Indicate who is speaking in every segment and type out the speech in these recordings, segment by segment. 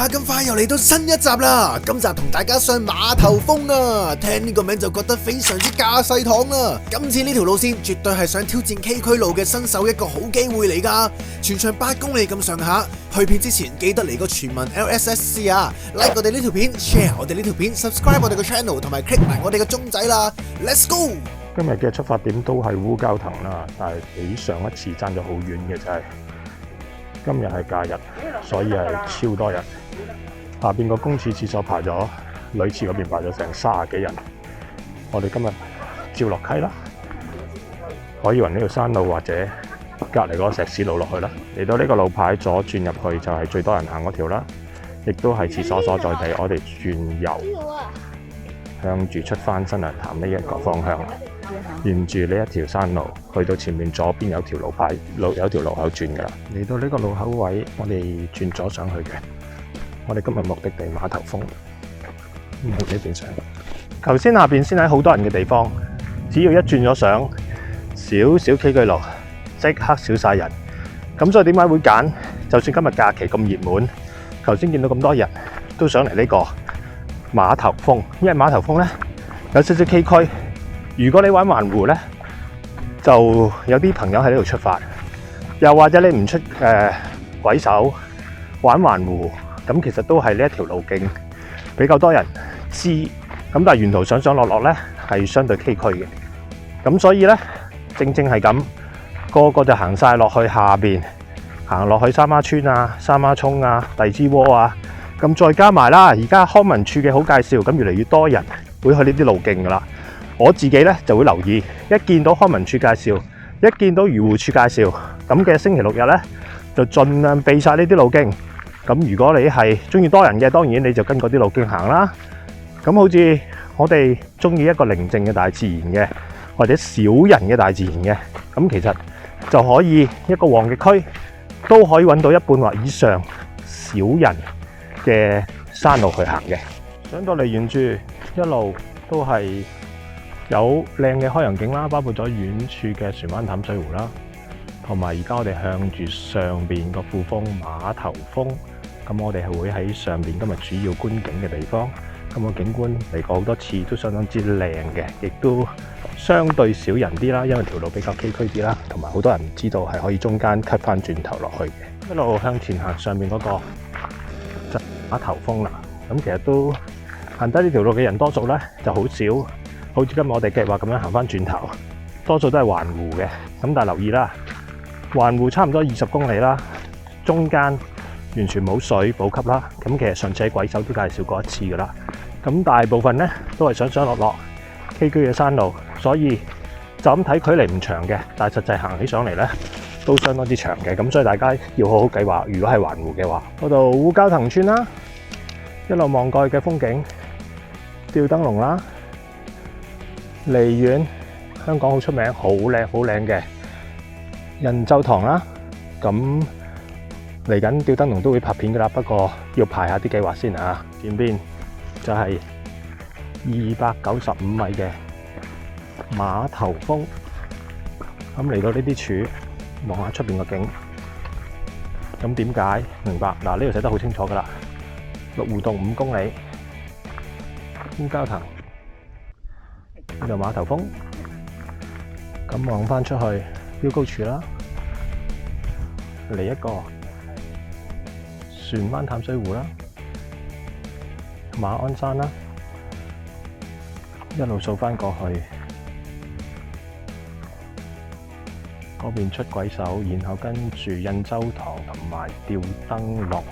Speaker 1: 哇！咁快又嚟到新一集啦！今集同大家上馬頭峰啊，聽呢個名就覺得非常之架勢堂啦。今次呢條路線絕對係想挑戰崎嶇路嘅新手一個好機會嚟噶。全長8公里咁上下，去片之前記得嚟個全民 LSSC 啊 ！like 我哋呢條片 ，share 我哋呢條片 ，subscribe 我哋個 channel， 同埋 click 埋我哋個鐘仔啦。Let's go！
Speaker 2: 今日嘅出發點都係烏蛟騰啦，但係比上一次爭咗好遠嘅就係今日係假日，所以係超多人。下邊個公廁廁所排咗，女廁嗰邊排咗成30幾人。我哋今日照落溪啦，海怡雲呢條山路或者隔離嗰個石屎路落去啦。嚟到呢個路牌左轉入去就係最多人行嗰條啦，亦都係廁所所在地。我哋轉右向住出返新娘潭呢一個方向，沿住呢一條山路去到前面左邊有條路牌，有條路口轉㗎啦。嚟到呢個路口位，我哋轉左上去嘅。我哋今日目的地馬頭峰，呢邊上。頭先下邊先喺好多人嘅地方，只要一轉咗上少少崎嶇路，即刻少晒人。咁所以點解會揀？就算今日假期咁熱門，頭先見到咁多人都上嚟呢個馬頭峰，因為馬頭峰咧有少少崎嶇。如果你玩環湖咧，就有啲朋友喺呢度出發，又或者你唔出鬼手玩環湖。咁其實都係呢一條路徑比較多人知，咁但係沿途上上落落咧係相對崎嶇嘅，咁所以咧正係咁，個個就行晒落去下邊，行落去三孖村啊、三孖涌啊、荔枝窩啊，咁再加埋啦，而家康文署嘅好介紹，咁越嚟越多人會去呢啲路徑噶啦。我自己咧就會留意，一見到康文署介紹，一見到漁護署介紹，咁嘅星期六日咧就盡量避晒呢啲路徑。咁如果你係中意多人嘅，當然你就跟嗰啲路徑行啦。咁好似我哋中意一個寧靜嘅大自然嘅，或者少人嘅大自然嘅，咁其實就可以一個旺嘅區都可以揾到一半或以上少人嘅山路去行嘅。上到嚟沿住一路都係有靚嘅海洋景啦，包括咗遠處嘅船灣淡水湖啦，同埋而家我哋向住上邊個副峰馬頭峰。咁我哋係會喺上邊今日主要觀景嘅地方，咁個景觀嚟過好多次，都相當之靚嘅，亦都相對少人啲啦，因為條路比較崎嶇啲啦，同埋好多人唔知道係可以中間 cut 翻轉頭落去嘅。一路向前行，上面嗰個就馬頭峰啦。咁其實都行得呢條路嘅人多數咧就好少，好似今日我哋計劃咁樣行翻轉頭，多數都係環湖嘅。咁但係留意啦，環湖差唔多20公里啦，中間完全冇水補給啦，咁其實上次喺鬼手都介紹過一次噶啦。咁大部分咧都係上上落落崎嶇嘅山路，所以就咁睇距離唔長嘅，但係實際行起上嚟咧都相當之長嘅。咁所以大家要好好計劃，如果係環湖嘅話，嗰度烏蛟騰村啦，一路望過去嘅風景，吊燈籠啦，離遠香港好出名、好靚好靚嘅仁濟堂啦，咁。嚟緊吊燈籠都會拍片噶啦，不過要排下啲計劃先啊。前邊就係295米嘅馬頭峰，咁嚟到呢啲處望下出邊個景，咁點解？明白嗱？呢度寫得好清楚噶啦，鹿湖洞5公里，烏蛟騰呢度馬頭峰，咁望翻出去標高處啦，嚟一個船灣淡水湖啦，馬鞍山啦，一路掃翻過去，嗰邊出鬼手，然後跟住印洲塘同埋吊燈籠。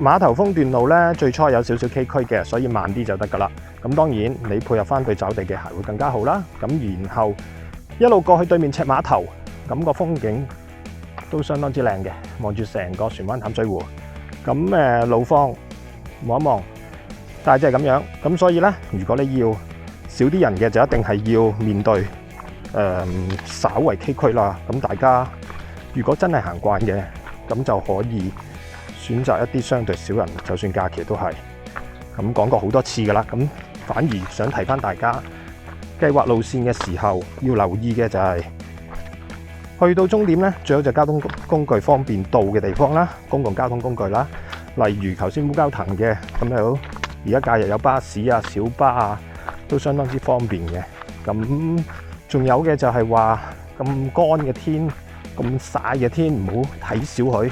Speaker 2: 馬頭峰段路咧，最初有少少崎嶇嘅，所以慢啲就得噶啦。咁當然你配合翻對走地嘅鞋會更加好啦。咁然後一路過去對面赤碼頭，咁個風景都相當之靚嘅，望住成個船灣淡水湖。咁路況望一望，大致係咁樣。咁所以咧，如果你要少啲人嘅，就一定係要面對稍為崎嶇啦。咁大家如果真係行慣嘅，咁就可以選擇一啲相對少人，就算假期都係。咁講過好多次㗎啦，咁反而想提翻大家計劃路線嘅時候要留意嘅就係去到終點咧，最好就交通工具方便到嘅地方啦，公共交通工具啦，例如頭先烏蛟騰嘅咁有，而家假日有巴士啊、小巴啊，都相當之方便嘅。咁仲有嘅就係話咁乾嘅天、咁曬嘅天，唔好睇小佢，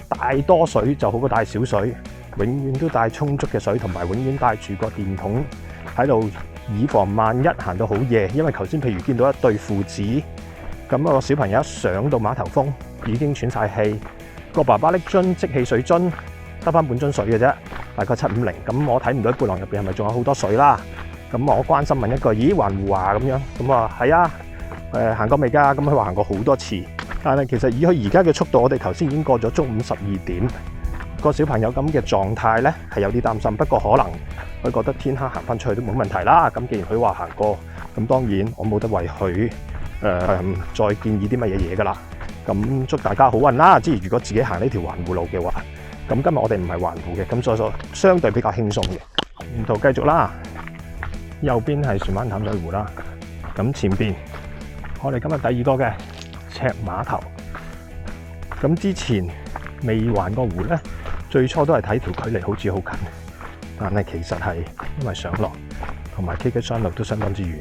Speaker 2: 大多水就好過大少水。永遠都帶充足嘅水，同埋永遠帶住個電筒喺度，以防萬一行到好夜。因為頭先譬如見到一對父子，咁個小朋友一上到碼頭峰已經喘晒氣，個爸爸拎樽即棄水樽，得翻半樽水嘅啫，大概750。咁我睇唔到背囊入邊係咪仲有好多水啦？咁我關心問一句：咦，環湖啊咁樣？咁話係啊，行過未㗎？咁佢話行過好多次，但係其實以佢而家嘅速度，我哋頭先已經過咗中午12點。個小朋友咁嘅狀態咧係有啲擔心，不過可能佢覺得天黑行翻出去都冇問題啦。咁既然佢話行過，咁當然我冇得為佢再建議啲乜嘢嘢噶啦。咁祝大家好運啦！即係如果自己行呢條環湖路嘅話，咁今日我哋唔係環湖嘅，咁所以相對比較輕鬆嘅。沿途繼續啦，右邊係船灣淡水湖啦。咁前邊我哋今日第2個嘅赤碼頭。咁之前未環個湖咧。最初都係睇條距離好似好近，但係其實係因為上落同埋崎嶇山路都相當之遠。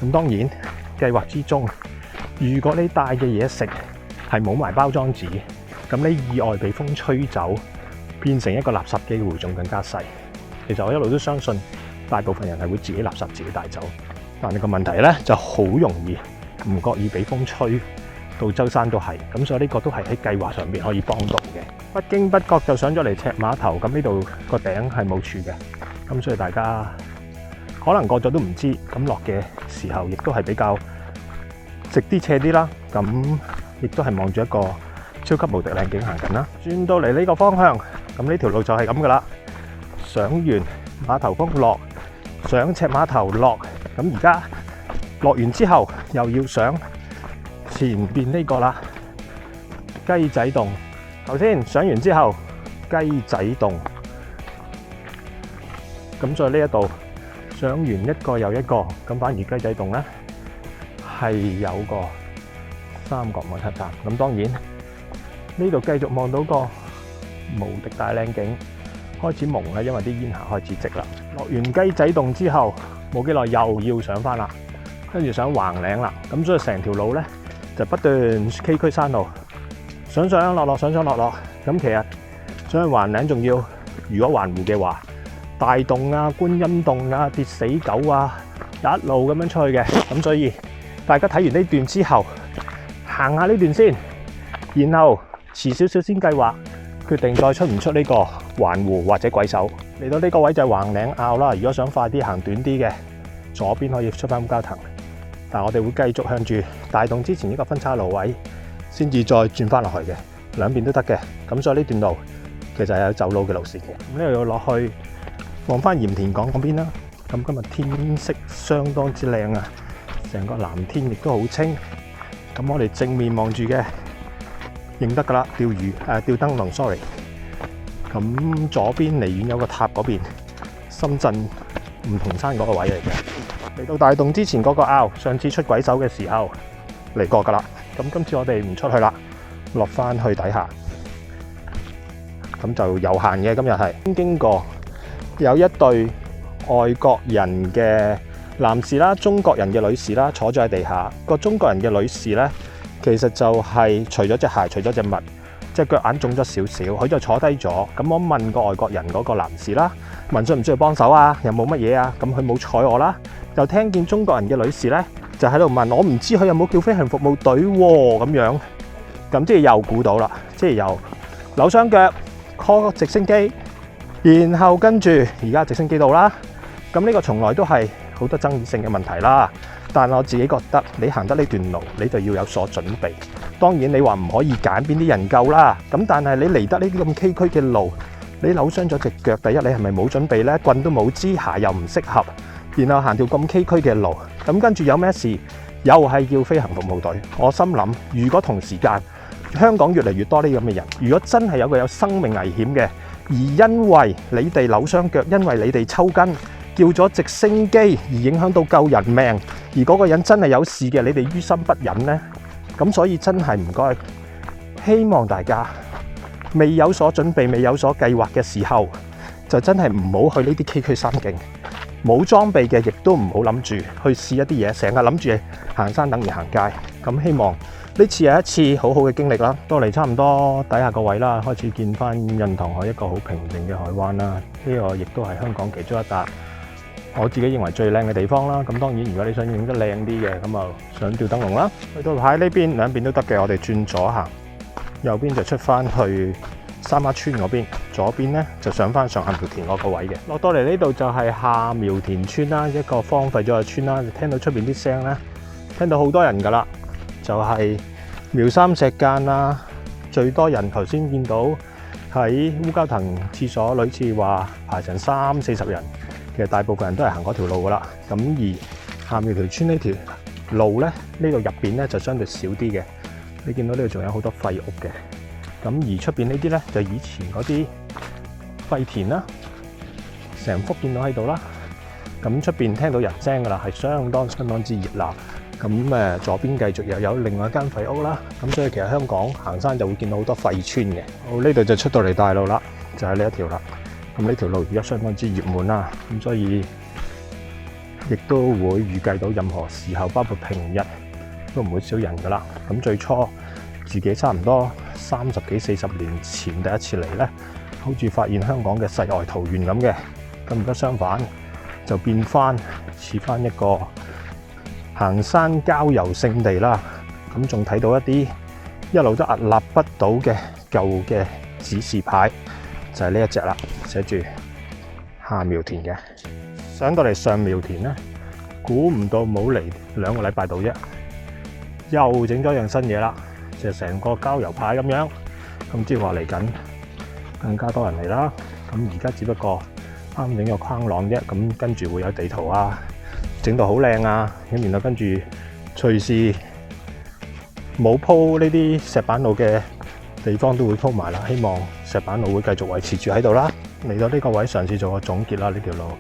Speaker 2: 咁當然計劃之中，如果你帶嘅嘢食係冇埋包裝紙，咁你意外被風吹走，變成一個垃圾機會仲更加細。其實我一路都相信大部分人係會自己垃圾自己帶走，但係個問題咧就好容易唔覺意俾風吹到周山都係。咁所以呢個都係喺計劃上邊可以幫到嘅。不經不覺就上咗嚟赤碼頭，咁呢度個頂係冇柱嘅，咁所以大家可能過咗都唔知。咁落嘅時候亦都係比較直啲斜啲啦，咁亦都係望住一個超級無敵靚景行緊啦。轉到嚟呢個方向，咁呢條路就係咁噶啦。上完碼頭峰落，上赤碼頭落，咁而家落完之後又要上前邊呢個啦，雞仔洞。頭先上完之後，雞仔洞，咁在呢一度上完一個又一個，咁反而雞仔洞咧係有個三角摩擦站。咁當然呢度繼續望到個無敵大靚景，開始蒙啦，因為啲煙霞開始積啦。落完雞仔洞之後，冇幾耐又要上返啦，跟住上橫嶺啦。咁所以成條路咧就不斷崎嶇山路。上上落落，上上落落，咁其實上去橫嶺仲要，如果環湖嘅話，大洞啊、觀音洞啊、跌死狗啊，一路咁樣出去嘅。咁所以大家睇完呢段之後，行下呢段先，然後遲少少先計劃，決定再出唔出呢個環湖或者鬼手。嚟到呢個位就係橫嶺坳啦。如果想快啲行短啲嘅，左邊可以出翻烏蛟騰，但我哋會繼續向住大洞之前呢個分岔路位，先至再轉翻落去嘅，兩邊都得嘅。咁所以呢段路其實係有走路嘅路線嘅。咁呢度要落去望翻鹽田港嗰邊啦。咁今日天色相當之靚啊，成個藍天亦都好清。咁我哋正面望住嘅認得㗎啦，吊燈籠 ，sorry。咁左邊離遠有個塔嗰邊，深圳梧桐山嗰個位嚟嘅。嚟到大洞之前嗰個坳，上次出鬼手嘅時候嚟過㗎啦。咁今次我哋唔出去啦，落翻去底下，咁就悠閒嘅。今日係經過有一對外國人嘅男士啦，中國人嘅女士啦，坐咗喺地下。個中國人嘅女士咧，其實就係除咗隻鞋，除咗隻襪，隻腳眼腫咗少少，佢就坐低咗。咁我問個外國人嗰個男士啦，問需唔需要幫手啊？有冇乜嘢啊？咁佢冇睬我啦，就聽見中國人嘅女士咧，就喺度問我，唔知佢有冇叫飛行服務隊喎咁樣，咁即係又估到啦，即係又扭雙腳 call 直升機，然後跟住而家直升機到啦。咁呢個從來都係好多爭議性嘅問題啦。但我自己覺得你行得呢段路，你就要有所準備。當然你話唔可以揀邊啲人救啦。咁但係你嚟得呢啲咁崎嶇嘅路，你扭傷咗隻腳，第一你係咪冇準備呢？棍都冇支，鞋又唔適合，然後行條咁崎嶇嘅路，咁跟住有咩事？又係要飛行服務隊。我心諗，如果同時間香港越嚟越多呢咁嘅人，如果真係有個有生命危險嘅，而因為你哋扭傷腳，因為你哋抽筋，叫咗直升機而影響到救人命，而嗰個人真係有事嘅，你哋於心不忍呢？咁所以真係唔該，希望大家未有所準備、未有所計劃嘅時候，就真係唔好去呢啲崎嶇山徑。冇裝備嘅亦都唔好諗住去試一啲嘢，成日諗住行山等於行街。咁希望呢次係一次好好嘅經歷啦。到嚟差唔多底下個位啦，開始見翻印塘海一個好平靜嘅海灣啦。呢個亦都係香港其中一笪我自己認為最靚嘅地方啦。咁當然如果你想影得靚啲嘅，咁啊上吊燈籠啦。去到喺呢邊兩邊都得嘅，我哋轉左行，右邊就出翻去三丫村嗰邊，左邊咧就上翻上下苗田嗰個位嘅。落到嚟呢度就係下苗田村啦，一個荒廢咗嘅村啦。你聽到出邊啲聲咧，聽到好多人噶啦，就係苗三石間啦。最多人頭先見到喺烏蛟騰廁所類似話排成30-40人，其實大部分人都係行嗰條路噶啦。咁而下苗田村呢條路咧，呢度入邊咧就相對少啲嘅。你見到呢度仲有好多廢屋嘅。咁而出邊呢啲咧就以前嗰啲廢田啦，成幅見到喺度啦。咁出邊聽到人聲噶啦，係相當之熱鬧。咁左邊繼續又有另外一間廢屋啦。咁所以其實香港行山就會見到好多廢村嘅。好，呢度就出到嚟大路啦，就係呢一條啦。咁呢條路而家相當之熱門啦。咁所以亦都會預計到任何時候，包括平日都唔會少人噶啦。咁最初自己差唔多30幾40年前第一次嚟咧，好似發現香港嘅世外桃源咁嘅。咁而家相反就變翻似翻一個行山郊遊勝地啦。咁仲睇到一啲一路都屹立不倒嘅舊嘅指示牌，就係呢一隻啦，寫住下苗田嘅。上到嚟上苗田咧，估唔到冇嚟2個禮拜度啫，又整咗樣新嘢啦。就成個郊遊牌咁樣，咁即係話嚟緊更加多人嚟啦。咁而家只不過啱整個框廊啫，咁跟住會有地圖啊，整到好靚啊。咁然後跟住隨時冇鋪呢啲石板路嘅地方都會鋪埋啦。希望石板路會繼續維持住喺度啦。嚟到呢個位嘗試做個總結啦。呢條路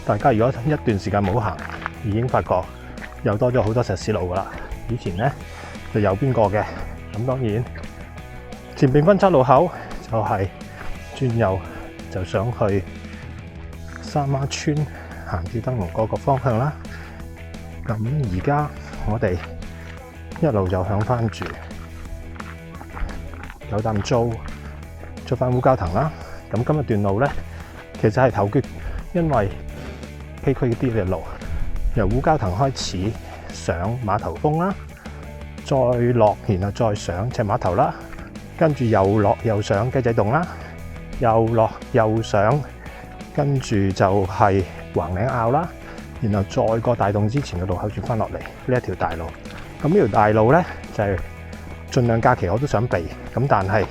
Speaker 2: 大家如果一段時間冇行，已經發覺又多咗好多石屎路噶啦。以前咧就右邊過嘅，咁當然前邊分岔路口就係轉右就想去三丫村行吊燈籠嗰個方向啦。咁而家我哋一路就向翻住有啖租出翻烏蛟騰啦。咁今日段路咧其實係頭段，因為崎嶇啲嘅路由烏蛟騰開始上馬頭峰啦，再落，然後再上赤碼頭啦，跟住又落又上雞仔洞啦，又落又上，跟住就係橫嶺坳啦，然後再過大洞之前嘅路口轉翻落嚟呢一條大路。咁呢條大路咧就係盡量假期我都想避，咁但係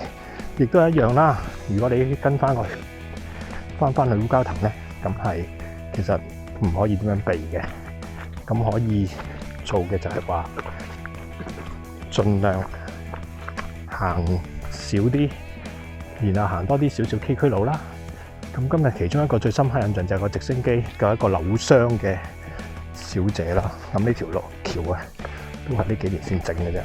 Speaker 2: 亦都一樣啦。如果你跟翻去翻去烏蛟騰咧，咁係其實唔可以點樣避嘅。咁可以做嘅就係話，盡量行少啲，然後行多啲少少崎嶇路啦。咁今日其中一個最深刻印象就係個直升機救一個扭傷嘅小姐啦。咁呢條路橋啊，都係呢幾年先整嘅啫。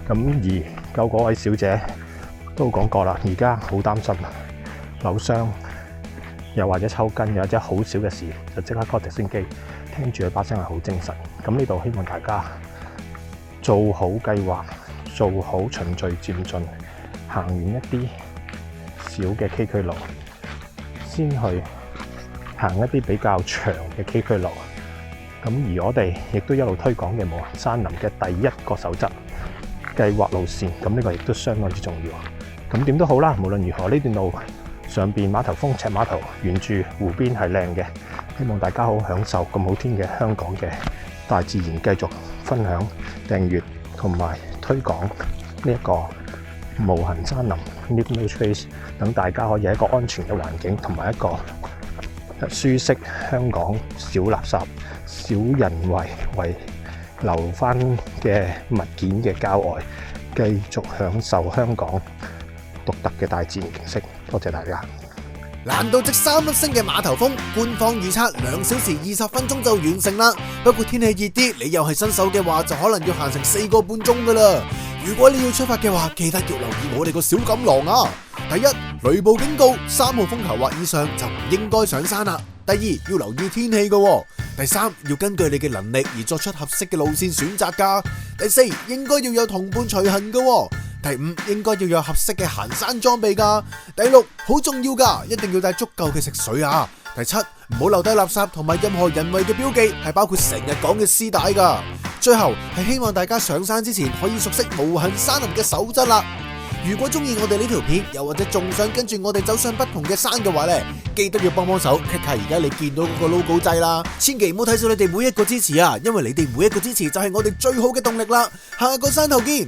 Speaker 2: 咁而救嗰位小姐都講過啦，而家好擔心扭傷，又或者抽筋，又或者好少嘅事，就即刻 call 直升機。聽住佢把聲係好精神。咁呢度希望大家做好計劃，做好循序漸進，行完一啲小嘅崎嶇路，先去行一啲比較長嘅崎嶇路。咁而我哋亦都一路推廣嘅無痕山林嘅第一個守則，計劃路線，咁呢個亦都相當之重要。咁點都好啦，無論如何呢段路上邊碼頭峰赤碼頭沿住湖邊係靚嘅，希望大家好享受咁好天嘅香港嘅大自然，繼續分享、訂閱同埋推廣呢一個無痕山林 Leave No Trace， 等大家可以喺一個安全嘅環境同埋一個舒適香港少垃圾、少人為留翻嘅物件嘅郊外，繼續享受香港獨特嘅大自然景色。多謝大家。
Speaker 1: 難度值3粒星嘅碼頭峰，官方預測2小時20分鐘就完成啦。不過天氣熱啲，你又係新手嘅話，就可能要行成4個半鐘噶啦。如果你要出發嘅話，記得要留意我哋個小錦囊啊！第一，雷暴警告，3號風球或以上就唔應該上山啦。第二，要留意天氣噶。第三，要根據你嘅能力而作出合適嘅路線選擇噶。第四，應該要有同伴隨行噶。第五，應該要有合適嘅行山裝備噶。第六，好重要噶，一定要帶足夠嘅食水啊。第七，唔好留低垃圾同埋任何人為嘅標記，係包括成日講嘅絲帶噶。最後係希望大家上山之前可以熟悉無痕山林嘅守則啦。如果中意我哋呢條片，又或者仲想跟住我哋走上不同嘅山嘅話呢，記得要幫手 click 下而家你見到嗰個 logo 掣啦。千祈唔好睇少你哋每一個支持啊，因為你哋每一個支持就係我哋最好嘅動力啦。下個山頭見。